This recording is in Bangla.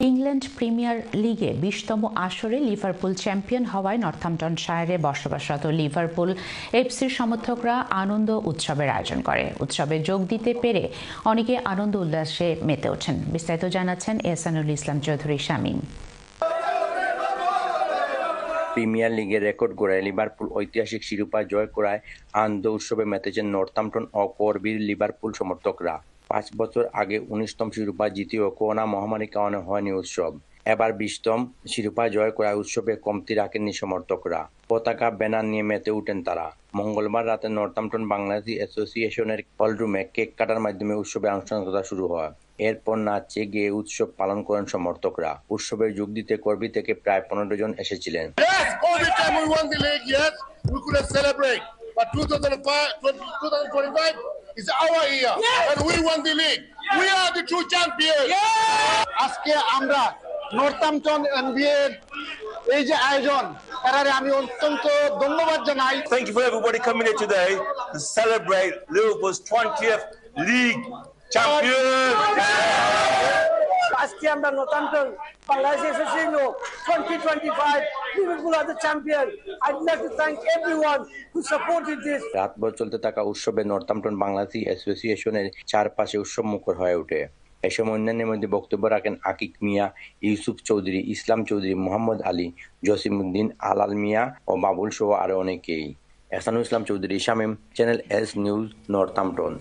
ইংল্যান্ড প্রিমিয়ার লিগে ২০তম আসরে লিভারপুল চ্যাম্পিয়ন হওয়ায় নর্থাম্পটনশায়ারে বসবাসরত লিভারপুল এফসির সমর্থকরা আনন্দ উৎসবের আয়োজন করে। উৎসবে যোগ দিতে পেরে অনেকে আনন্দ উল্লাসে মেতে ওঠেন। বিস্তারিত জানাচ্ছেন এহসানুল ইসলাম চৌধুরী শামীম। প্রিমিয়ার লিগের রেকর্ড গড়ায় লিভারপুল ঐতিহাসিক শিরোপা জয় করায় আনন্দ উৎসবে মেতেছেন নর্থাম্পটন ও করবির লিভারপুল সমর্থকরা। ৫ বছর আগে ১৯তম শিরোপা জিতেও করোনা মহামারীর কারণে হয়নি উৎসব। এবার ২০তম শিরোপা জয় করায় উৎসবে কমতি রাখেননি সমর্থকরা। পতাকা ব্যানার নিয়ে মেতে উঠেন তারা। মঙ্গলবার রাতে নর্থাম্পটন বাংলাদেশ অ্যাসোসিয়েশনের হলরুমে কেক কাটার মাধ্যমে উৎসবের আনুষ্ঠানিকতা শুরু হয়। এরপর নাচে গিয়ে উৎসব পালন করেন সমর্থকরা। উৎসবে যোগ দিতে করবি থেকে প্রায় ১৫ জন এসেছিলেন। আজকে আমরা নর্থাম্পটন এনবিএ এই যে আয়োজন তারারে আমি অত্যন্ত ধন্যবাদ জানাই। Thank you for everybody coming here today to celebrate Liverpool's 20th league champion. আজকে আমরা Northampton Bangladesh association 2025 Liverpool are the champion. I'd like to thank everyone who supported this. রাতভর চলতে থাকা উৎসবে নর্থাম্পটন বাংলাদেশ অ্যাসোসিয়েশনের চারপাশে উৎসব মুখর হয়ে ওঠে। এ সময় অন্যান্যের মধ্যে বক্তব্য রাখেন আকিক মিয়া, ইউসুফ চৌধুরী, ইসলাম চৌধুরী, মোহাম্মদ আলী, জসিমউদ্দিন, আলাল মিয়া ও বাবুল সহ আরো অনেকেই। Ehsanul Islam Chowdhury Shamim, channel S news, Northampton.